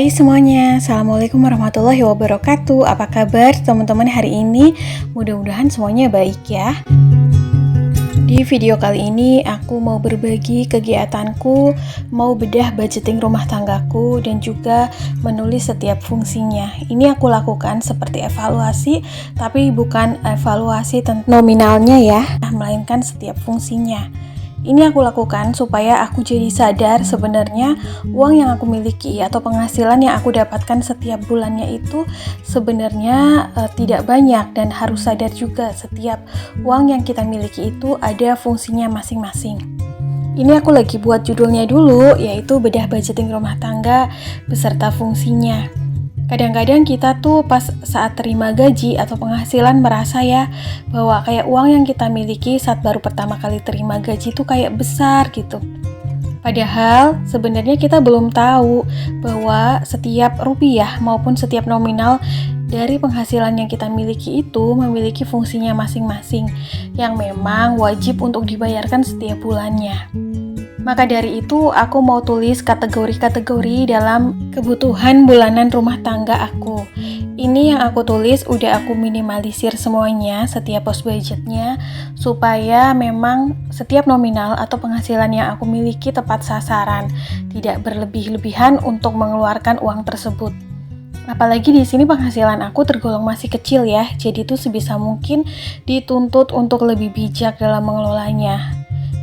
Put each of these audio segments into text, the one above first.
Hai semuanya, Assalamualaikum warahmatullahi wabarakatuh. Apa kabar teman-teman hari ini? Mudah-mudahan semuanya baik ya. Di video kali ini aku mau berbagi kegiatanku, mau bedah budgeting rumah tanggaku dan juga menulis setiap fungsinya. Ini aku lakukan seperti evaluasi, tapi bukan evaluasi nominalnya ya, melainkan setiap fungsinya. Ini aku lakukan supaya aku jadi sadar sebenarnya uang yang aku miliki atau penghasilan yang aku dapatkan setiap bulannya itu sebenarnya tidak banyak, dan harus sadar juga setiap uang yang kita miliki itu ada fungsinya masing-masing. Ini aku lagi buat judulnya dulu, yaitu bedah budgeting rumah tangga beserta fungsinya. Kadang-kadang kita tuh pas saat terima gaji atau penghasilan merasa ya bahwa kayak uang yang kita miliki saat baru pertama kali terima gaji tuh kayak besar gitu. Padahal sebenarnya kita belum tahu bahwa setiap rupiah maupun setiap nominal dari penghasilan yang kita miliki itu memiliki fungsinya masing-masing yang memang wajib untuk dibayarkan setiap bulannya. Maka dari itu aku mau tulis kategori-kategori dalam kebutuhan bulanan rumah tangga aku. Ini yang aku tulis udah aku minimalisir semuanya, setiap pos budgetnya, supaya memang setiap nominal atau penghasilan yang aku miliki tepat sasaran, tidak berlebih-lebihan untuk mengeluarkan uang tersebut. Apalagi di sini penghasilan aku tergolong masih kecil ya, jadi itu sebisa mungkin dituntut untuk lebih bijak dalam mengelolanya.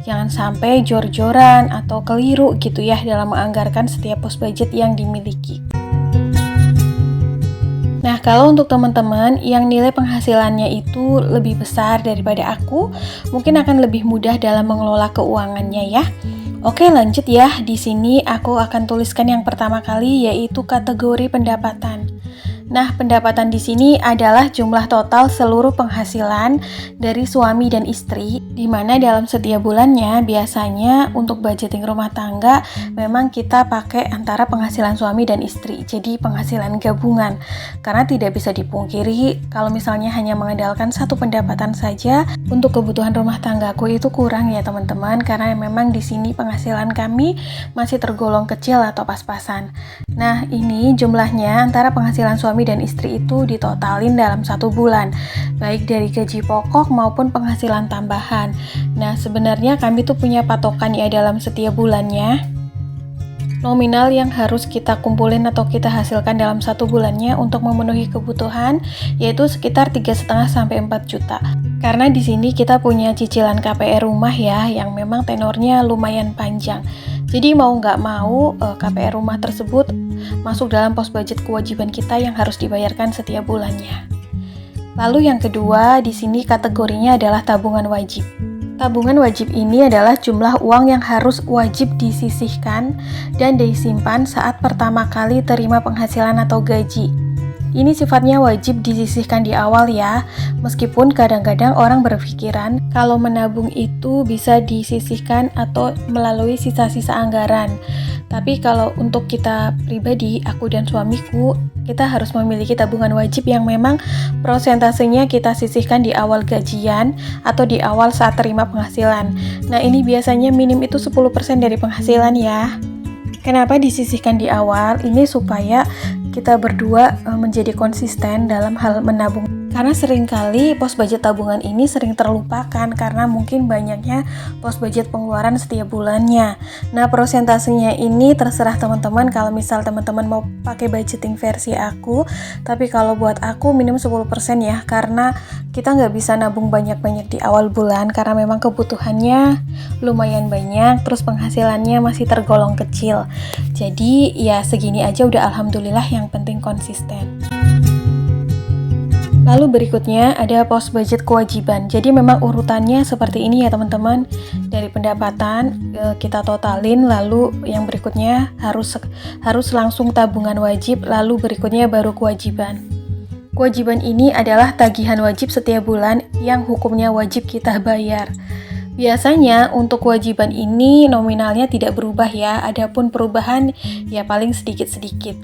Jangan sampai jor-joran atau keliru gitu ya dalam menganggarkan setiap pos budget yang dimiliki. Nah, kalau untuk teman-teman yang nilai penghasilannya itu lebih besar daripada aku, mungkin akan lebih mudah dalam mengelola keuangannya ya. Oke, lanjut ya. Di sini aku akan tuliskan yang pertama kali, yaitu kategori pendapatan. Nah, pendapatan di sini adalah jumlah total seluruh penghasilan dari suami dan istri, di mana dalam setiap bulannya biasanya untuk budgeting rumah tangga memang kita pakai antara penghasilan suami dan istri, jadi penghasilan gabungan. Karena tidak bisa dipungkiri kalau misalnya hanya mengandalkan satu pendapatan saja untuk kebutuhan rumah tanggaku itu kurang ya teman-teman, karena memang di sini penghasilan kami masih tergolong kecil atau pas-pasan. Nah, ini jumlahnya antara penghasilan suami dan istri itu ditotalin dalam satu bulan, baik dari gaji pokok maupun penghasilan tambahan. Nah, sebenarnya kami tuh punya patokan ya dalam setiap bulannya. Nominal yang harus kita kumpulin atau kita hasilkan dalam satu bulannya untuk memenuhi kebutuhan yaitu sekitar 3,5 sampai 4 juta. Karena di sini kita punya cicilan KPR rumah ya yang memang tenornya lumayan panjang. Jadi mau nggak mau KPR rumah tersebut masuk dalam pos budget kewajiban kita yang harus dibayarkan setiap bulannya. Lalu yang kedua, di sini kategorinya adalah tabungan wajib. Tabungan wajib ini adalah jumlah uang yang harus wajib disisihkan dan disimpan saat pertama kali terima penghasilan atau gaji. Ini sifatnya wajib disisihkan di awal ya, meskipun kadang-kadang orang berpikiran kalau menabung itu bisa disisihkan atau melalui sisa-sisa anggaran. Tapi kalau untuk kita pribadi, aku dan suamiku, kita harus memiliki tabungan wajib yang memang prosentasenya kita sisihkan di awal gajian atau di awal saat terima penghasilan. Nah, ini biasanya minim itu 10% dari penghasilan ya. Kenapa disisihkan di awal? Ini supaya kita berdua menjadi konsisten dalam hal menabung. Karena seringkali pos budget tabungan ini sering terlupakan karena mungkin banyaknya pos budget pengeluaran setiap bulannya. Nah, prosentasenya ini terserah teman-teman, kalau misal teman-teman mau pakai budgeting versi aku, tapi kalau buat aku minimum 10% ya, karena kita nggak bisa nabung banyak-banyak di awal bulan karena memang kebutuhannya lumayan banyak, terus penghasilannya masih tergolong kecil. Jadi ya segini aja udah alhamdulillah, yang penting konsisten. Lalu berikutnya ada pos budget kewajiban. Jadi memang urutannya seperti ini ya teman-teman. Dari pendapatan kita totalin, lalu yang berikutnya harus langsung tabungan wajib, lalu berikutnya baru kewajiban. Kewajiban ini adalah tagihan wajib setiap bulan yang hukumnya wajib kita bayar. Biasanya untuk kewajiban ini nominalnya tidak berubah ya, adapun perubahan ya paling sedikit-sedikit.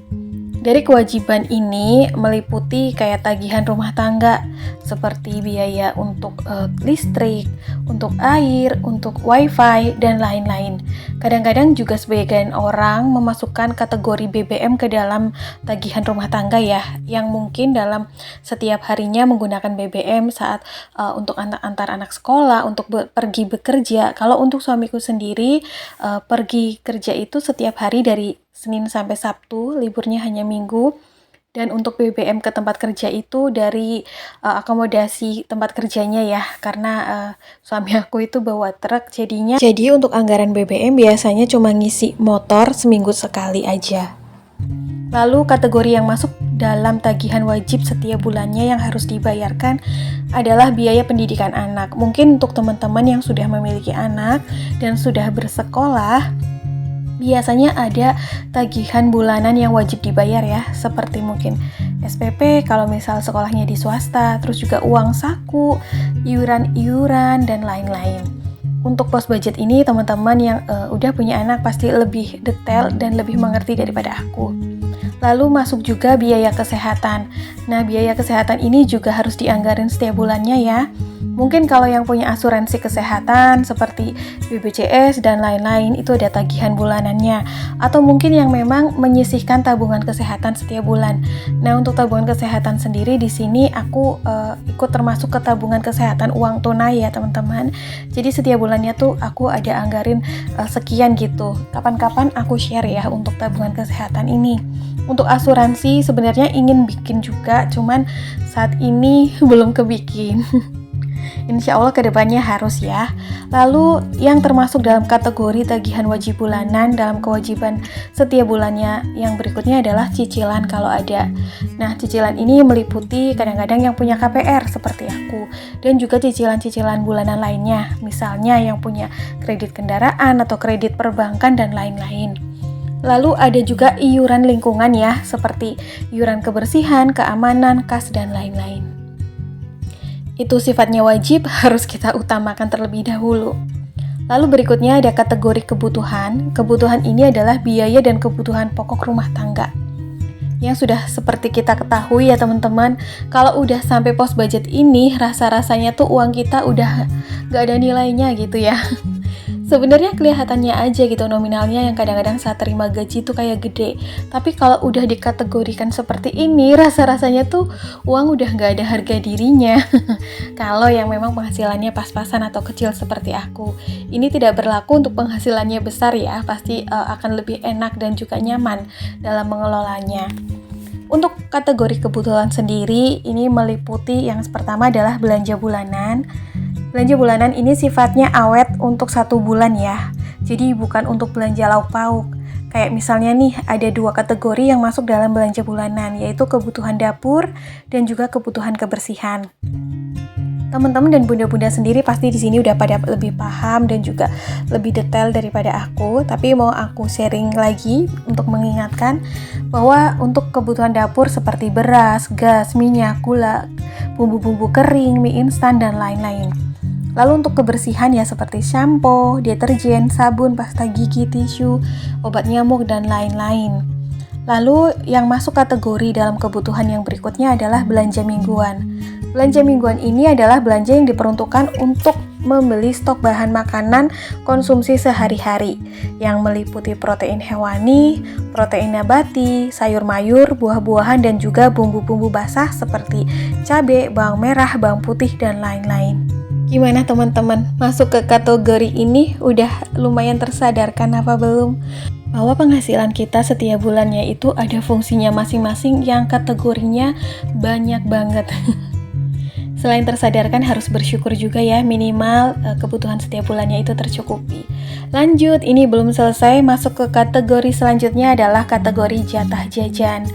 Dari kewajiban ini meliputi kayak tagihan rumah tangga seperti biaya untuk listrik, untuk air, untuk wifi, dan lain-lain. Kadang-kadang juga sebagian orang memasukkan kategori BBM ke dalam tagihan rumah tangga ya, yang mungkin dalam setiap harinya menggunakan BBM saat untuk antar anak sekolah, untuk pergi bekerja. Kalau untuk suamiku sendiri, pergi kerja itu setiap hari dari Senin sampai Sabtu, liburnya hanya Minggu. Dan untuk BBM ke tempat kerja itu dari akomodasi tempat kerjanya ya, karena suami aku itu bawa truk, jadi untuk anggaran BBM biasanya cuma ngisi motor seminggu sekali aja. Lalu kategori yang masuk dalam tagihan wajib setiap bulannya yang harus dibayarkan adalah biaya pendidikan anak. Mungkin untuk teman-teman yang sudah memiliki anak dan sudah bersekolah, biasanya ada tagihan bulanan yang wajib dibayar ya, seperti mungkin SPP kalau misal sekolahnya di swasta, terus juga uang saku, iuran-iuran, dan lain-lain. Untuk pos budget ini teman-teman yang udah punya anak pasti lebih detail dan lebih mengerti daripada aku. Lalu masuk juga biaya kesehatan. Nah, biaya kesehatan ini juga harus dianggarin setiap bulannya ya. Mungkin kalau yang punya asuransi kesehatan seperti BPJS dan lain-lain itu ada tagihan bulanannya. Atau mungkin yang memang menyisihkan tabungan kesehatan setiap bulan. Nah, untuk tabungan kesehatan sendiri di sini aku ikut termasuk ke tabungan kesehatan uang tunai ya teman-teman. Jadi setiap bulannya tuh aku ada anggarin sekian gitu. Kapan-kapan aku share ya untuk tabungan kesehatan ini. Untuk asuransi sebenarnya ingin bikin juga, cuman saat ini belum kebikin. Insya Allah kedepannya harus ya. Lalu yang termasuk dalam kategori tagihan wajib bulanan dalam kewajiban setiap bulannya yang berikutnya adalah cicilan kalau ada. Nah, cicilan ini meliputi kadang-kadang yang punya KPR seperti aku, dan juga cicilan-cicilan bulanan lainnya, misalnya yang punya kredit kendaraan atau kredit perbankan dan lain-lain. Lalu ada juga iuran lingkungan ya, seperti iuran kebersihan, keamanan, kas, dan lain-lain. Itu sifatnya wajib, harus kita utamakan terlebih dahulu. Lalu berikutnya ada kategori kebutuhan. Kebutuhan ini adalah biaya dan kebutuhan pokok rumah tangga. Yang sudah seperti kita ketahui ya teman-teman, kalau udah sampai pos budget ini, rasa-rasanya tuh uang kita udah gak ada nilainya gitu ya. Sebenarnya kelihatannya aja gitu nominalnya yang kadang-kadang saat terima gaji tuh kayak gede. Tapi kalau udah dikategorikan seperti ini, rasa-rasanya tuh uang udah gak ada harga dirinya. Kalau yang memang penghasilannya pas-pasan atau kecil seperti aku. Ini tidak berlaku untuk penghasilannya besar ya, pasti akan lebih enak dan juga nyaman dalam mengelolanya. Untuk kategori kebutuhan sendiri, ini meliputi yang pertama adalah belanja bulanan. Belanja bulanan ini sifatnya awet untuk 1 bulan ya. Jadi bukan untuk belanja lauk pauk. Kayak misalnya nih ada 2 kategori yang masuk dalam belanja bulanan, yaitu kebutuhan dapur dan juga kebutuhan kebersihan. Teman-teman dan bunda-bunda sendiri pasti di sini udah pada lebih paham dan juga lebih detail daripada aku. Tapi mau aku sharing lagi untuk mengingatkan bahwa untuk kebutuhan dapur seperti beras, gas, minyak, gula, bumbu-bumbu kering, mie instan, dan lain-lain. Lalu untuk kebersihan ya seperti shampoo, deterjen, sabun, pasta gigi, tisu, obat nyamuk, dan lain-lain. Lalu yang masuk kategori dalam kebutuhan yang berikutnya adalah belanja mingguan. Belanja mingguan ini adalah belanja yang diperuntukkan untuk membeli stok bahan makanan konsumsi sehari-hari yang meliputi protein hewani, protein nabati, sayur mayur, buah-buahan, dan juga bumbu-bumbu basah seperti cabai, bawang merah, bawang putih, dan lain-lain. Gimana teman-teman? Masuk ke kategori ini udah lumayan tersadarkan apa belum? Bahwa penghasilan kita setiap bulannya itu ada fungsinya masing-masing yang kategorinya banyak banget. Selain tersadarkan harus bersyukur juga ya, minimal kebutuhan setiap bulannya itu tercukupi. Lanjut, ini belum selesai, masuk ke kategori selanjutnya adalah kategori jatah jajan.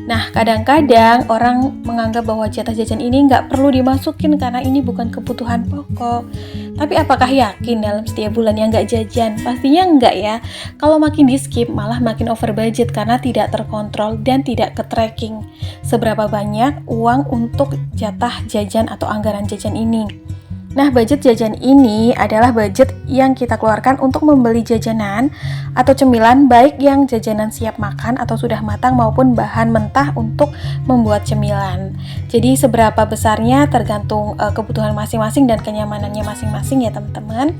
Nah, kadang-kadang orang menganggap bahwa jatah jajan ini nggak perlu dimasukin karena ini bukan kebutuhan pokok. Tapi apakah yakin dalam setiap bulannya nggak jajan? Pastinya enggak ya. Kalau makin di skip malah makin over budget karena tidak terkontrol dan tidak ke-tracking seberapa banyak uang untuk jatah jajan atau anggaran jajan ini. Nah, budget jajan ini adalah budget yang kita keluarkan untuk membeli jajanan atau cemilan, baik yang jajanan siap makan atau sudah matang maupun bahan mentah untuk membuat cemilan. Jadi seberapa besarnya tergantung kebutuhan masing-masing dan kenyamanannya masing-masing ya teman-teman.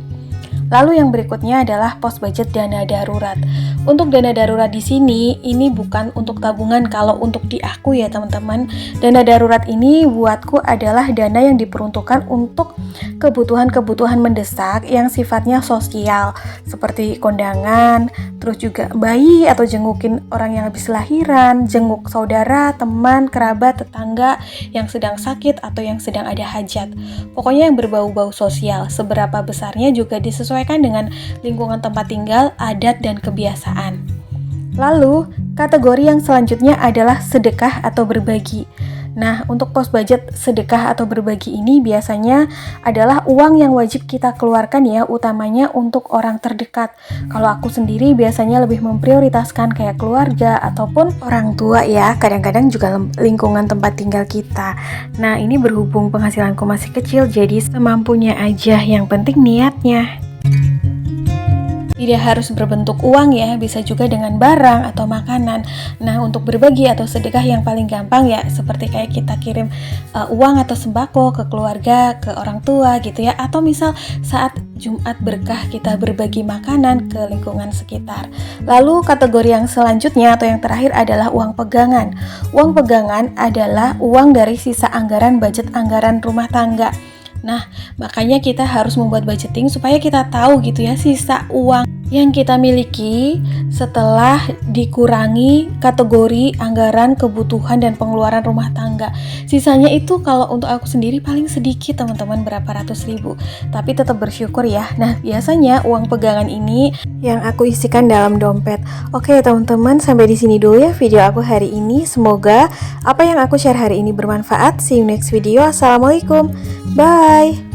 Lalu yang berikutnya adalah pos budget dana darurat. Untuk dana darurat di sini, ini bukan untuk tabungan kalau untuk di aku ya teman-teman. Dana darurat ini buatku adalah dana yang diperuntukkan untuk kebutuhan-kebutuhan mendesak yang sifatnya sosial, seperti kondangan, terus juga bayi atau jengukin orang yang habis lahiran, jenguk saudara, teman, kerabat, tetangga yang sedang sakit atau yang sedang ada hajat. Pokoknya yang berbau-bau sosial, seberapa besarnya juga disesuaikan dengan lingkungan tempat tinggal, adat, dan kebiasaan. Lalu, kategori yang selanjutnya adalah sedekah atau berbagi. Nah, untuk pos budget sedekah atau berbagi ini biasanya adalah uang yang wajib kita keluarkan ya, utamanya untuk orang terdekat. Kalau aku sendiri biasanya lebih memprioritaskan kayak keluarga ataupun orang tua ya, kadang-kadang juga lingkungan tempat tinggal kita. Nah, ini berhubung penghasilanku masih kecil, jadi semampunya aja, yang penting niatnya. Tidak harus berbentuk uang ya, bisa juga dengan barang atau makanan. Nah, untuk berbagi atau sedekah yang paling gampang ya, seperti kayak kita kirim uang atau sembako ke keluarga, ke orang tua gitu ya. Atau misal saat Jumat berkah kita berbagi makanan ke lingkungan sekitar. Lalu kategori yang selanjutnya atau yang terakhir adalah uang pegangan. Uang pegangan adalah uang dari sisa anggaran budget anggaran rumah tangga. Nah, makanya kita harus membuat budgeting supaya kita tahu gitu ya sisa uang yang kita miliki setelah dikurangi kategori anggaran kebutuhan dan pengeluaran rumah tangga. Sisanya itu kalau untuk aku sendiri paling sedikit teman-teman, berapa ratus ribu. Tapi tetap bersyukur ya. Nah, biasanya uang pegangan ini yang aku isikan dalam dompet. Oke teman-teman, sampai di sini dulu ya video aku hari ini. Semoga apa yang aku share hari ini bermanfaat. See you next video. Assalamualaikum. Bye.